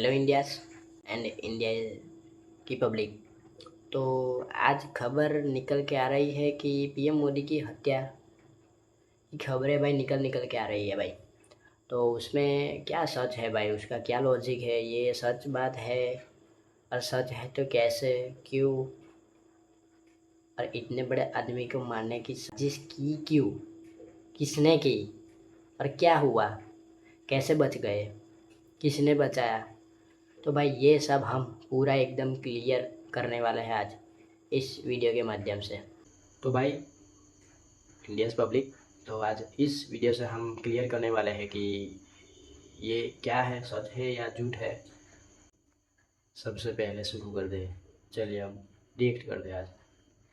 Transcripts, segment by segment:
Hello India's and India की public. तो आज खबर निकल के आ रही है कि पीएम मोदी की हत्या की खबरें भाई निकल निकल के आ रही है भाई। तो उसमें क्या सच है भाई, उसका क्या लॉजिक है, ये सच बात है? और सच है तो कैसे, क्यों, और इतने बड़े आदमी को मारने की साजिश की क्यों, किसने की, और क्या हुआ, कैसे बच गए, किसने बचाया? तो भाई ये सब हम पूरा एकदम क्लियर करने वाले हैं आज इस वीडियो के माध्यम से। तो भाई इंडियंस पब्लिक, तो आज इस वीडियो से हम क्लियर करने वाले हैं कि ये क्या है, सच है या झूठ है। सबसे पहले शुरू कर दे, चलिए हम रिएक्ट कर दे आज।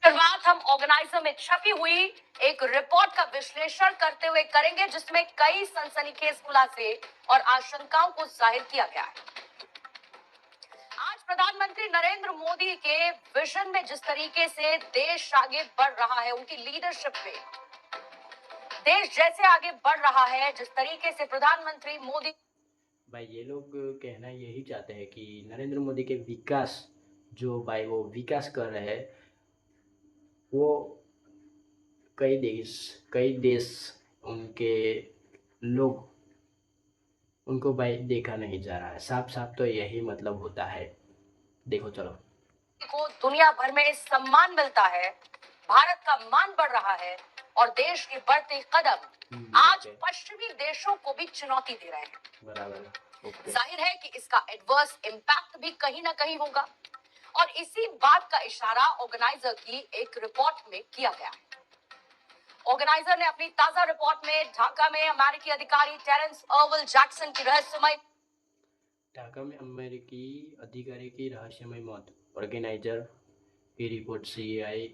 शुरुआत हम ऑर्गेनाइजर में छपी हुई एक रिपोर्ट का विश्लेषण करते हुए करेंगे, जिसमें कई सनसनीखेज खुलासे और आशंकाओं को जाहिर किया गया है। आज प्रधानमंत्री नरेंद्र मोदी के विजन में जिस तरीके से देश आगे बढ़ रहा है, उनकी लीडरशिप में देश जैसे आगे बढ़ रहा है, जिस तरीके से प्रधानमंत्री मोदी भाई ये लोग कहना यही चाहते हैं कि नरेंद्र मोदी के विकास, जो भाई वो विकास कर रहे हैं, वो कई देश उनके लोग उनको भाई देखा नहीं जा रहा है। साफ साफ तो यही मतलब होता है। देखो चलो, को दुनिया भर में सम्मान मिलता है, भारत का मान बढ़ रहा है और देश के बढ़ते कदम आज पश्चिमी देशों को भी चुनौती दे रहे हैं। बराबर। जाहिर है कि इसका एडवर्स इम्पैक्ट भी कहीं ना कहीं होगा और इसी बात का इशारा ऑर्गेनाइजर की एक रिपोर्ट में किया गया है। ऑर्गेनाइजर ने अपनी ताजा रिपोर्ट में ढाका में अमेरिकी अधिकारी टेरेंस अर्विल जैक्सन की रहस्यमय मौत, ऑर्गेनाइजर की रिपोर्ट, सीआईए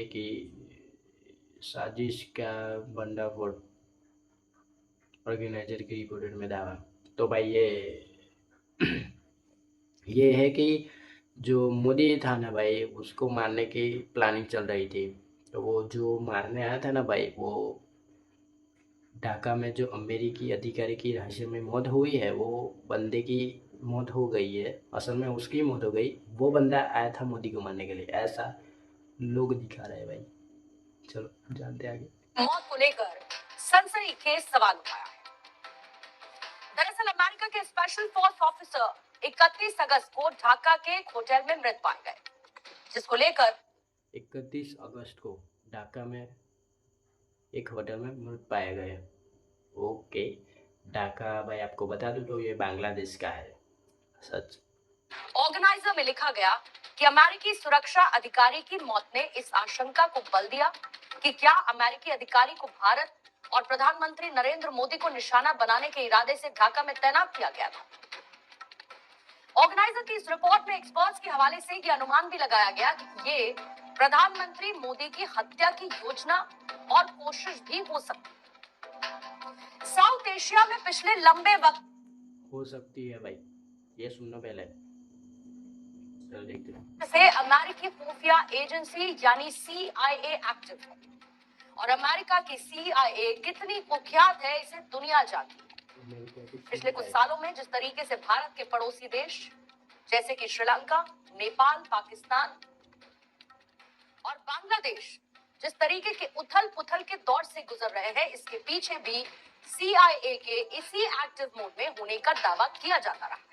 की साजिश का भंडाफोड़, ऑर्गेनाइजर की रिपोर्ट में दावा। तो भाई ये है कि जो मोदी था ना भाई, उसको मारने की प्लानिंग चल रही थी। तो वो जो मारने आया था ना भाई, वो ढाका में जो अमेरिकी अधिकारी की रहस्यमय मौत हुई है, वो बंदे की मौत हो गई है। असल में उसकी मौत हो गई, वो बंदा आया था मोदी को मारने के लिए, ऐसा लोग दिखा रहे हैं भाई। चलो जानते आगे। मौत को लेकर सनसनीखेज सवाल उठाया है। दरअसल अमेरिका के स्पेशल फोर्स ऑफिसर 31 अगस्त को ढाका के एक होटल में मृत पाए गए, जिसको लेकर 31 अगस्त को ढाका में एक होटल में मृत पाए गए। ओके, ढाका भाई आपको बता दूं तो ये बांग्लादेश का है। सच। ऑर्गेनाइजर में लिखा गया कि अमेरिकी सुरक्षा अधिकारी की मौत ने इस आशंका को बल दिया कि क्या अमेरिकी अधिकारी को भारत और प्रधानमंत्री नरेंद्र मोदी को निशाना बनाने के इरादे से ढाका में तैनात किया गया था। ऑर्गेनाइजर की इस रिपोर्ट में एक्सपर्ट्स के हवाले से यह अनुमान भी लगाया गया कि ये प्रधानमंत्री मोदी की हत्या की योजना और कोशिश भी हो सकती। साउथ एशिया में पिछले लंबे वक्त हो सकती है भाई, ये सुनना पहले। चलो देखते हैं। से अमेरिकी खुफिया एजेंसी यानी CIA एक्टिव है और अमेरिका की CIA कितनी कुख्यात है, इसे दुनिया जानती है। पिछले कुछ सालों में जिस तरीके से भारत के पड़ोसी देश जैसे कि श्रीलंका, नेपाल, पाकिस्तान और बांग्लादेश जिस तरीके के उथल पुथल के दौर से गुजर रहे हैं, इसके पीछे भी CIA के इसी एक्टिव मोड में होने का दावा किया जाता रहा है।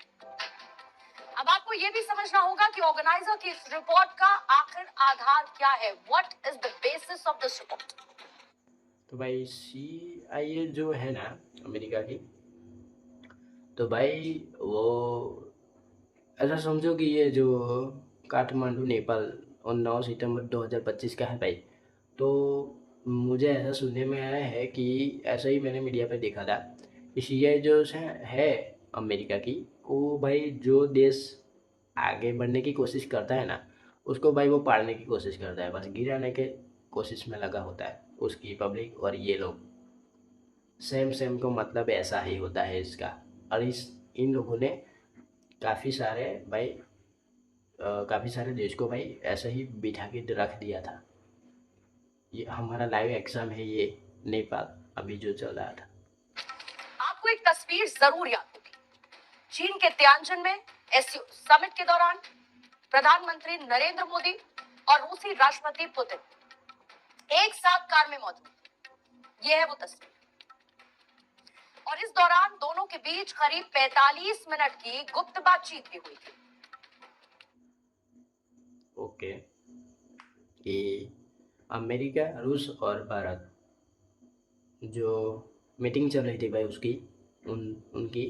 अब आपको यह भी समझना होगा कि ऑर्गेनाइजर की इस रिपोर्ट का आखिर आधार क्या है। What is the basis of this report? तो भाई CIA जो है ना अमेरिका की, तो भाई वो ऐसा समझो कि ये जो काठमांडू नेपाल और 9 सितंबर 2025 का है भाई। तो मुझे ऐसा सुनने में आया है कि ऐसा ही मैंने मीडिया पे देखा था कि CIA जो है अमेरिका की, वो भाई जो देश आगे बढ़ने की कोशिश करता है ना, उसको भाई वो पाड़ने की कोशिश करता है, बस गिराने के कोशिश में लगा होता है उसकी पब्लिक। और ये लोग सेम को मतलब ऐसा ही होता है इसका। और इन लोगों ने काफ़ी सारे भाई काफ़ी सारे देश को भाई ऐसे ही बिठा के रख दिया था। ये हमारा लाइव एग्जाम है, ये नेपाल अभी जो चल रहा था। आप आपको एक तस्वीर जरूर याद होगी। चीन के तियानजिन में एससीओ समिट के दौरान प्रधानमंत्री नरेंद्र मोदी और रूसी राष्ट्रपति पुतिन एक साथ कार में मौजूद। यह है वो तस्वीर। और इस दौरान दोनों के बीच करीब 45 मिनट की गुप्त बातचीत भी हुई थी। ओके, कि अमेरिका, रूस और भारत जो मीटिंग चल रही थी भाई, उसकी उनकी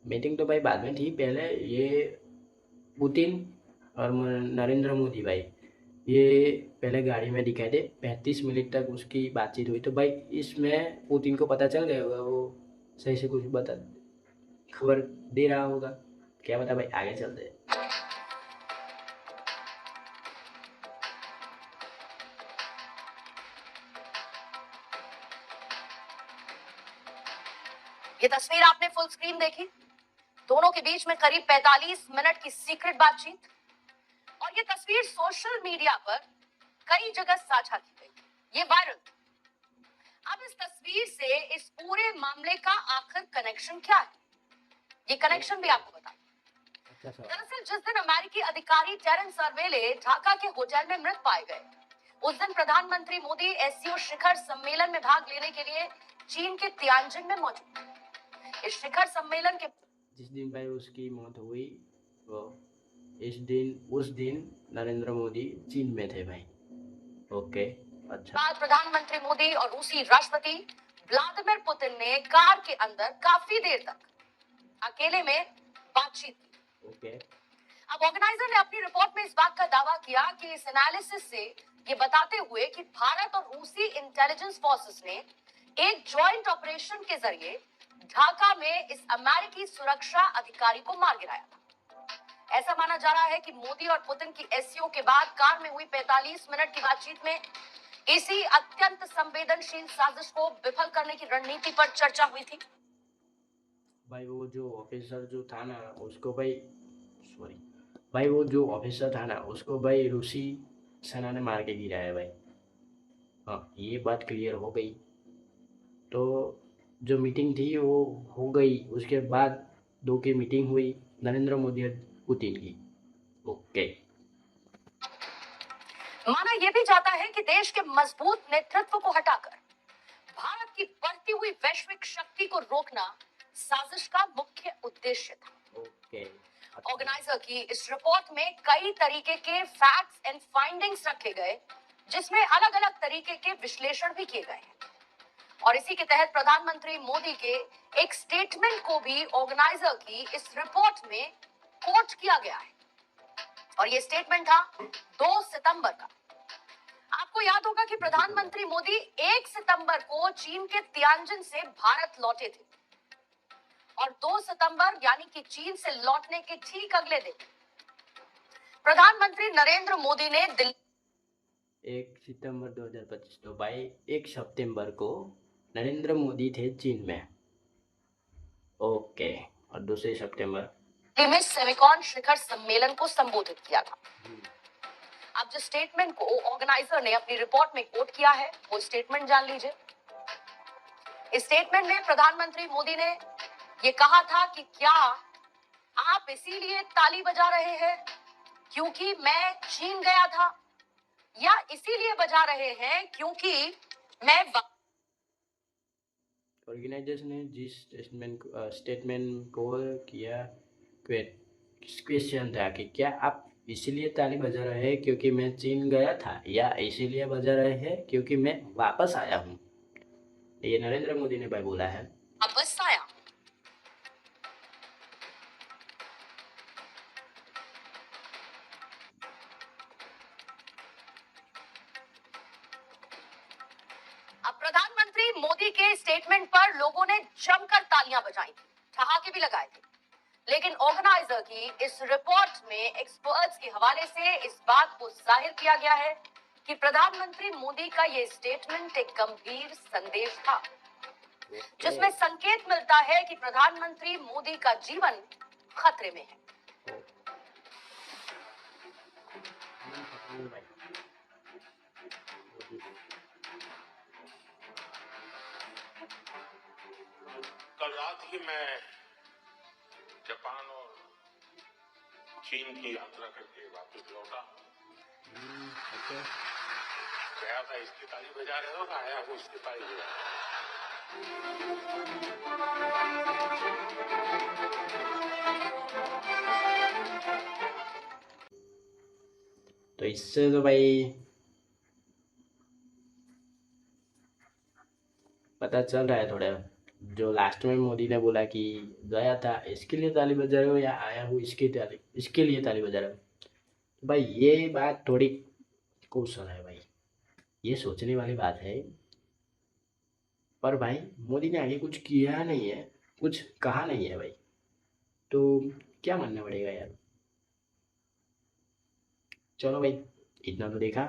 मीटिंग तो भाई बाद में थी। पहले ये पुतिन और नरेंद्र मोदी भाई, ये पहले गाड़ी में दिखाए थे। 35 मिनट तक उसकी बातचीत हुई। तो भाई इसमें पुतिन को पता चल गया होगा, वो सही से कुछ बता खबर दे रहा होगा, क्या बता भाई। आगे चलते हैं। ये तस्वीर आपने फुल स्क्रीन देखी। दोनों के बीच में करीब 45 मिनट की सीक्रेट बातचीत। और ये तस्वीर सोशल मीडिया पर कई जगह साझा की गई। ये वायरल। अब इस तस्वीर से इस पूरे मामले का आखिर कनेक्शन क्या है, ये कनेक्शन भी आपको बता। दरअसल जिस दिन अमेरिकी अधिकारी टेरेंस सर्वेले ढाका के होटल में मृत पाए गए, उस दिन प्रधानमंत्री मोदी एससीओ शिखर सम्मेलन में भाग लेने के लिए चीन के तियानजिन में मौजूद थे। इस शिखर सम्मेलन के जिस दिन भाई उसकी मौत हुई, वो उस दिन नरेंद्र मोदी चीन में थे भाई। ओके, अच्छा। बाद प्रधानमंत्री मोदी और रूसी राष्ट्रपति व्लादिमीर पुतिन ने कार के अंदर काफी देर तक अकेले में बातचीत की। ओके। अब ऑर्गेनाइजर ने अपनी रिपोर्ट में इस बात का दावा किया कि इस एनालिसिस से ये बताते हुए कि भारत और रूसी इंटेलिजेंस फोर्सेस ने एक जॉइंट ऑपरेशन के जरिए ढाका में इस अमेरिकी सुरक्षा अधिकारी को मार गिराया था। ऐसा माना जा रहा है कि मोदी और पुतिन की एससीओ के बाद कार में हुई 45 मिनट की बातचीत में इसी अत्यंत संवेदनशील साजिश को विफल करने की रणनीति पर चर्चा हुई थी। भाई वो जो ऑफिसर जो था ना, उसको भाई भाई वो जो ऑफिसर था ना, उसको भाई रूसी सेना ने मार के गिराया भाई। हाँ, ये बात क्लियर हो गई। तो जो मीटिंग थी वो हो गई। उसके बाद दो की मीटिंग हुई, नरेंद्र मोदी और पुतिन की। ओके। माना यह भी जाता है कि देश के मजबूत नेतृत्व को हटाकर भारत की बढ़ती हुई वैश्विक शक्ति को रोकना साजिश का मुख्य उद्देश्य था। ओके। ऑर्गेनाइजर की इस रिपोर्ट में कई तरीके के फैक्ट्स एंड फाइंडिंग्स रखे गए, जिसमें अलग अलग तरीके के विश्लेषण भी किए गए हैं। और इसी के तहत प्रधानमंत्री मोदी के एक स्टेटमेंट को भी ऑर्गेनाइजर की इस रिपोर्ट में कोट किया गया है। और ये स्टेटमेंट था 2 सितंबर का। आपको याद होगा कि प्रधानमंत्री मोदी 1 सितंबर को चीन के तियानजिन से भारत लौटे थे और 2 सितंबर यानी कि चीन से लौटने के ठीक अगले दिन प्रधानमंत्री नरेंद्र मोदी ने 1 सितंबर 2025, तो भाई 1 सितंबर को नरेंद्र मोदी थे चीन में। ओके। और 2 सितंबर दिल्ली में सेमिकॉन शिखर सम्मेलन को संबोधित किया था। अब जिस स्टेटमेंट को ऑर्गेनाइजर ने अपनी रिपोर्ट में कोट किया है, वो स्टेटमेंट जान लीजिए। इस स्टेटमेंट में प्रधानमंत्री मोदी ने ये कहा था कि क्या आप इसीलिए ताली बजा रहे हैं क्योंकि मैं चीन गया था, या इसीलिए बजा रहे हैं क्योंकि मैं ऑर्गेनाइजर्स ने जिस स्टेटमेंट को किया, क्वेश्चन था कि क्या आप इसीलिए ताली बजा रहे हैं क्योंकि मैं चीन गया था, या इसीलिए बजा रहे हैं क्योंकि मैं वापस आया हूँ। ये नरेंद्र मोदी ने भाई बोला है। वापस आया। अब प्रधानमंत्री मोदी के स्टेटमेंट पर लोगों ने जमकर तालियां बजाई थी, ठहाके भी लगाए थे। लेकिन ऑर्गेनाइजर की इस रिपोर्ट में एक्सपर्ट्स के हवाले से इस बात को जाहिर किया गया है कि प्रधानमंत्री मोदी का ये स्टेटमेंट एक गंभीर संदेश था, जिसमें संकेत मिलता है कि प्रधानमंत्री मोदी का जीवन खतरे में है। कल रात ही मैं जापान और चीन की यात्रा करके वापस लौटा। गया था इसकी ताली बजा रहे हो, आया हूँ इसकी ताली बजा रहे तो इससे तो भाई पता चल रहा है थोड़ा, जो लास्ट में मोदी ने बोला कि गया था इसके लिए ताली बजा रहे हो या आया हूँ इसके लिए ताली बजा रहे हो, तो भाई ये बात थोड़ी क्वेश्चन है भाई, ये सोचने वाली बात है। पर भाई मोदी ने आगे कुछ किया नहीं है, कुछ कहा नहीं है भाई, तो क्या मानना पड़ेगा यार। चलो भाई, इतना तो देखा।